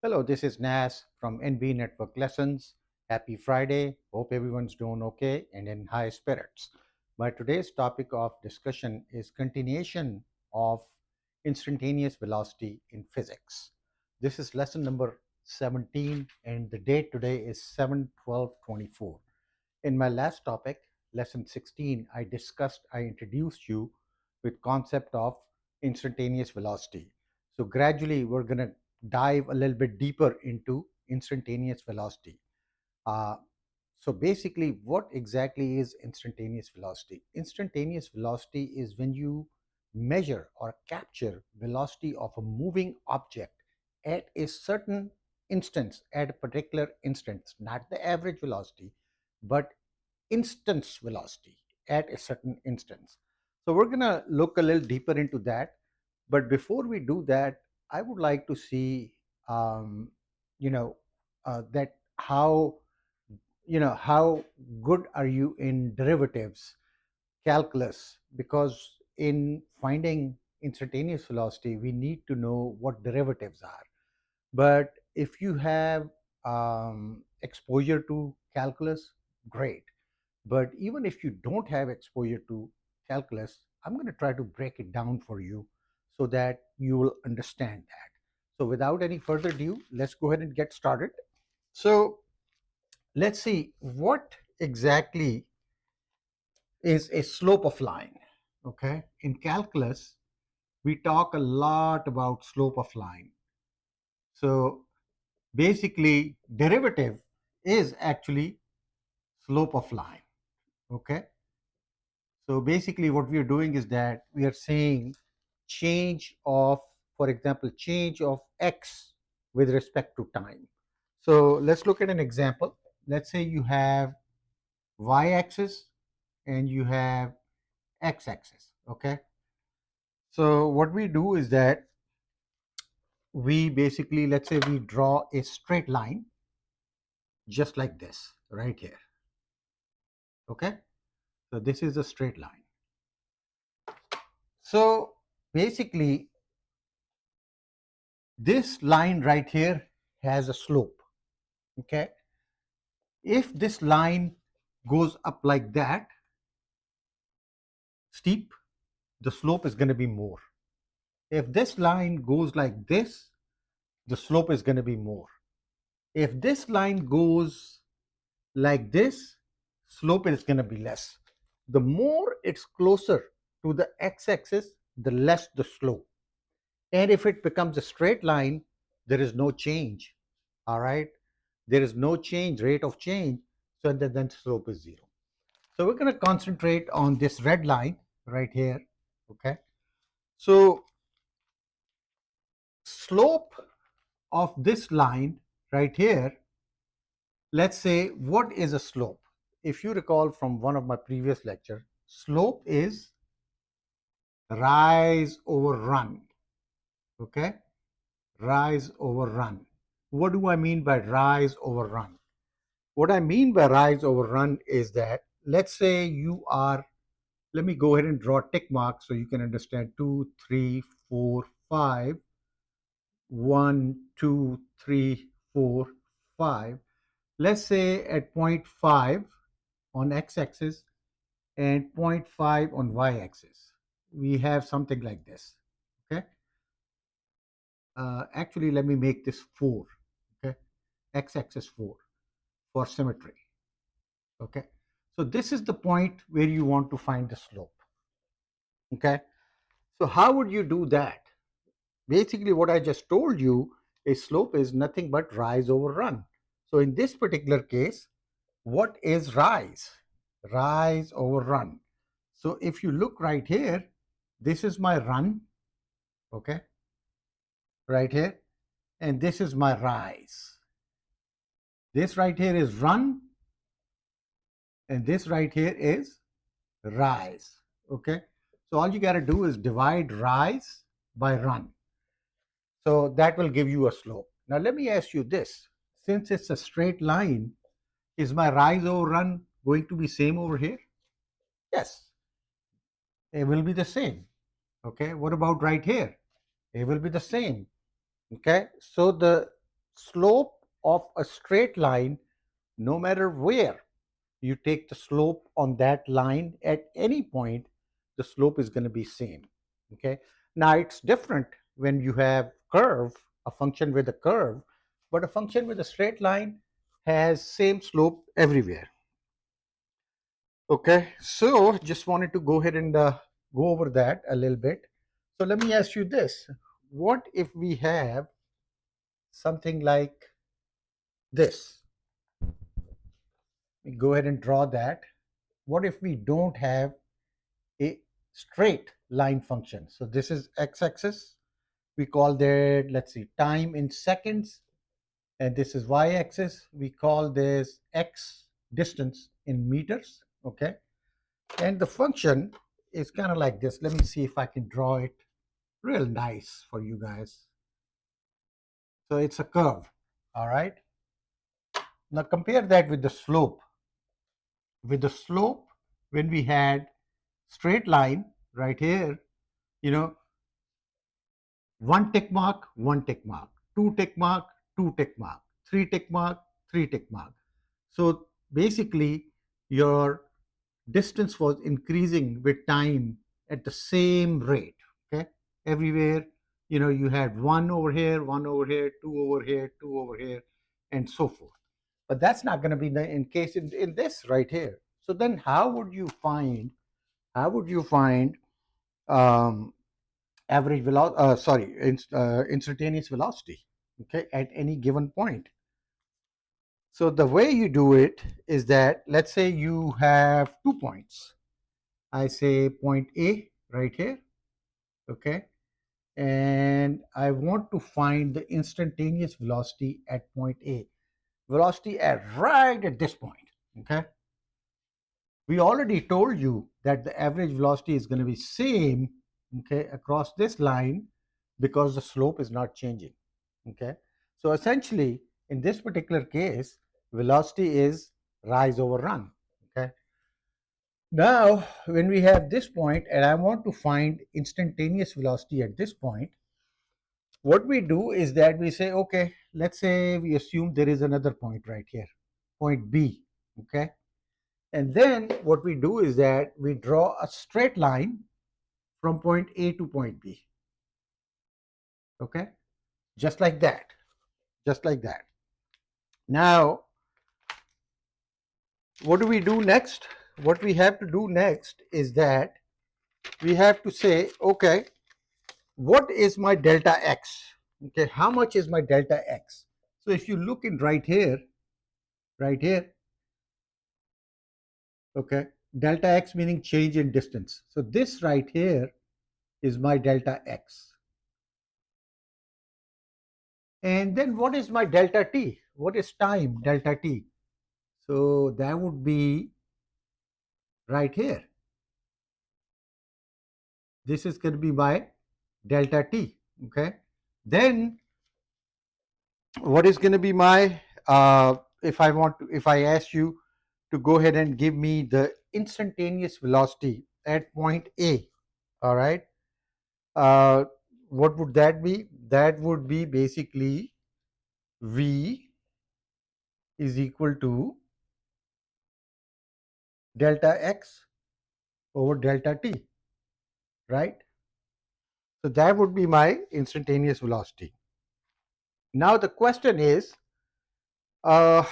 Hello, this is Nas from NB Network Lessons. Happy Friday. Hope everyone's doing okay and in high spirits. My today's topic of discussion is continuation of instantaneous velocity in physics. This is lesson number 17 and the date today is 7/12/24. In my last topic, lesson 16, I introduced you with concept of instantaneous velocity. So gradually we're going to dive a little bit deeper into instantaneous velocity. Uh, so basically, what exactly is instantaneous velocity? Instantaneous velocity is when you measure or capture velocity of a moving object at a certain instance, at a particular instance, not the average velocity, but instance velocity at a certain instance. So we're going to look a little deeper into that. But before we do that, I would like to see, you know, that how good are you in derivatives, calculus? Because in finding instantaneous velocity, we need to know what derivatives are. But if you have exposure to calculus, great. But even if you don't have exposure to calculus, I'm going to try to break it down for you so that you will understand that. So without any further ado, let's go ahead and get started. So let's see what exactly is a slope of line. Okay. In calculus, we talk a lot about slope of line. So basically, derivative is actually slope of line. Okay. So basically, what we are doing is that we are saying change of, for example, change of x with respect to time. So let's look at an example. Let's say you have y axis and you have x axis. Okay. So what we do is that we basically, let's say we draw a straight line just like this right here. Okay. So this is a straight line. So basically, this line right here has a slope. Okay. If this line goes up like that, steep, the slope is going to be more. If this line goes like this, the slope is going to be more. If this line goes like this, slope is going to be less. The more it's closer to the x-axis, the less the slope. And if it becomes a straight line, there is no change. All right. There is no change, rate of change. So then slope is zero. So we're going to concentrate on this red line right here. Okay. So slope of this line right here, let's say, what is a slope? If you recall from one of my previous lecture, slope is rise over run. Okay. Rise over run. What do I mean by rise over run? What I mean by rise over run is that, let's say you are, let me go ahead and draw tick marks so you can understand 2, 3, 4, 5, 1, 2, 3, 4, 5. Let's say at point 5 on x-axis and point 0.5 on y-axis. We have something like this. Okay. Actually, let me make this 4. Okay. X-axis 4 for symmetry. Okay. So this is the point where you want to find the slope. Okay. So how would you do that? Basically, what I just told you is slope is nothing but rise over run. So in this particular case, what is rise? Rise over run. So if you look right here, this is my run, okay, right here, and this is my rise. This right here is run, and this right here is rise, okay. So all you got to do is divide rise by run. So that will give you a slope. Now let me ask you this. Since it's a straight line, is my rise over run going to be same over here? Yes, it will be the same. Okay, what about right here? It will be the same. Okay, so the slope of a straight line, no matter where you take the slope on that line at any point, the slope is going to be same. Okay. Now it's different when you have curve, a function with a curve, but a function with a straight line has same slope everywhere. Okay, so just wanted to go ahead and go over that a little bit. So let me ask you this. What if we have something like this? We go ahead and draw that. What if we don't have a straight line function? So this is x-axis. We call that, let's see, time in seconds. And this is y-axis. We call this x distance in meters. Okay. And the function is kind of like this. Let me see if I can draw it real nice for you guys. So it's a curve. All right. Now compare that with the slope. With the slope, when we had straight line right here, you know, one tick mark, two tick mark, two tick mark, three tick mark, three tick mark. So basically, your distance was increasing with time at the same rate. Okay, everywhere, you had one over here, two over here, two over here, and so forth. But that's not going to be the in case in this right here. So then, how would you find um, average velocity? Instantaneous velocity. Okay, at any given point. So the way you do it is that, let's say you have 2 points. I say point A right here, okay? And I want to find the instantaneous velocity at point A. Velocity at right at this point, okay? We already told you that the average velocity is going to be same, okay, across this line because the slope is not changing, okay? So essentially, in this particular case, velocity is rise over run, okay? Now, when we have this point and I want to find instantaneous velocity at this point, what we do is that we say, okay, let's say we assume there is another point right here, point B, okay? And then what we do is that we draw a straight line from point A to point B, okay? Just like that, just like that. Now, what do we do next? What we have to do next is that we have to say, okay, what is my delta x? Okay, how much is my delta x? So if you look in right here, okay, delta x meaning change in distance. So this right here is my delta x. And then what is my delta t? What is time delta t? So that would be right here. This is going to be my delta t. Okay. Then what is going to be my if I ask you to go ahead and give me the instantaneous velocity at point A, all right, uh, what would that be? That would be basically v is equal to delta x over delta t, right? So that would be my instantaneous velocity. Now the question uh,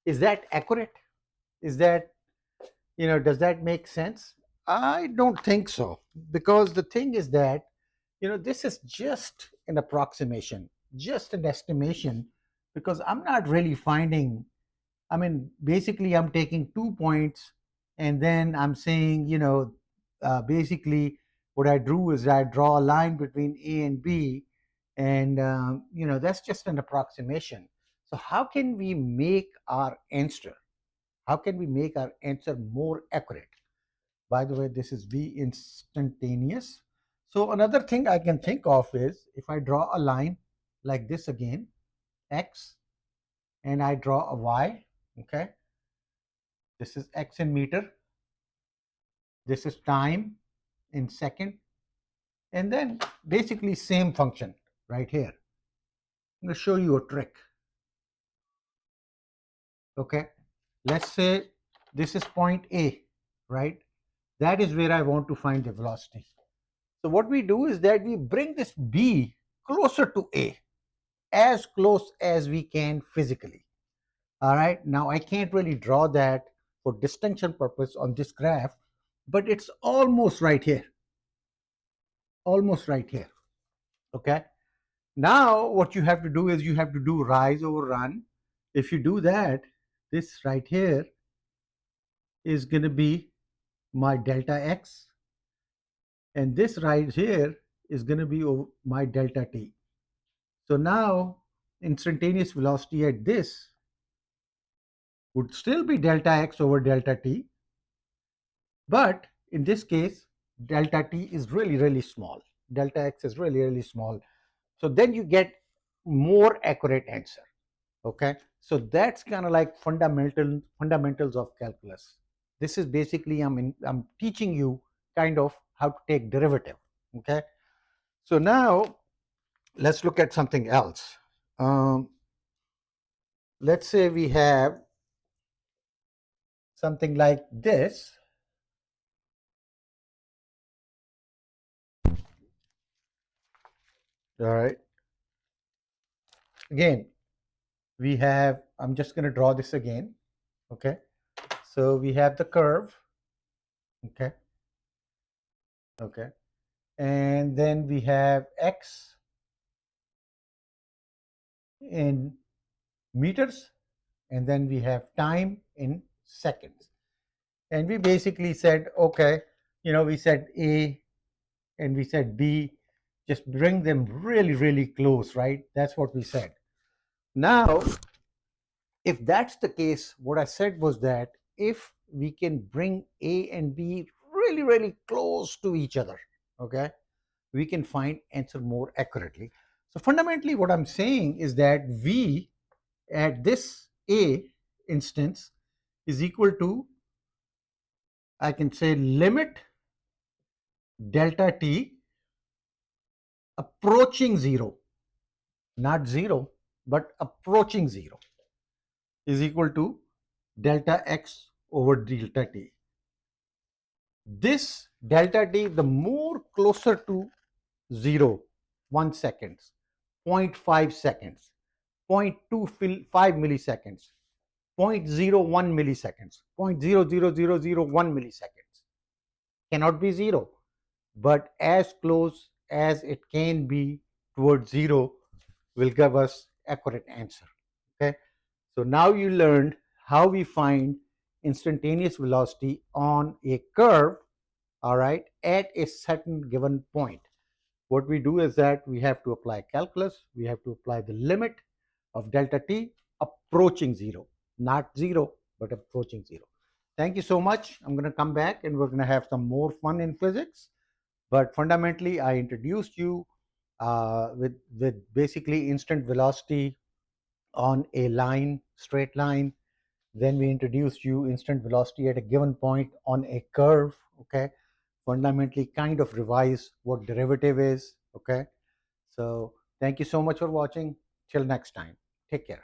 is that accurate? Is that, does that make sense? I don't think so, because the thing is that, this is just an approximation, just an estimation, because I'm not really finding. I mean, basically, I'm taking 2 points and then I'm saying, basically, what I do is I draw a line between A and B, and, that's just an approximation. So, how can we make our answer? How can we make our answer more accurate? By the way, this is V instantaneous. So, another thing I can think of is if I draw a line like this again, X, and I draw a Y, okay? This is x in meter. This is time in second. And then basically same function right here. I'm going to show you a trick. Okay, let's say this is point A, right? That is where I want to find the velocity. So what we do is that we bring this B closer to A, as close as we can physically. All right, now I can't really draw that for distinction purpose on this graph, but it's almost right here, almost right here. Okay, now what you have to do is you have to do rise over run. If you do that, this right here is going to be my delta x, and this right here is going to be my delta t. So now instantaneous velocity at this would still be delta x over delta t, but in this case, delta t is really, really small. Delta x is really, really small. So then you get more accurate answer. Okay. So that's kind of like fundamentals of calculus. This is basically I'm teaching you kind of how to take derivative. Okay. So now let's look at something else. Um, let's say we have something like this. All right. Again, we have, I'm just going to draw this again. Okay. So we have the curve. Okay. Okay. And then we have x in meters, and then we have time in seconds. And we basically said, okay, we said A and we said B, just bring them really, really close, right? That's what we said. Now, if that's the case, what I said was that if we can bring A and B really, really close to each other, okay, we can find answer more accurately. So fundamentally, what I'm saying is that V at this A instance is equal to, I can say, limit delta t approaching zero, not zero, but approaching zero, is equal to delta x over delta t. This delta t, the more closer to zero, 1 seconds, 0.5 seconds, 0.25 milliseconds, 0.01 milliseconds, 0.00001 milliseconds, cannot be zero, but as close as it can be towards zero will give us accurate answer. Okay, so now you learned how we find instantaneous velocity on a curve, all right, at a certain given point. What we do is that we have to apply calculus, we have to apply the limit of delta t approaching zero, not zero, but approaching zero. Thank you so much. I'm going to come back and we're going to have some more fun in physics. But fundamentally, I introduced you with basically instant velocity on a line, straight line. Then we introduced you instant velocity at a given point on a curve. Okay, fundamentally kind of revise what derivative is. Okay, so thank you so much for watching. Till next time, take care.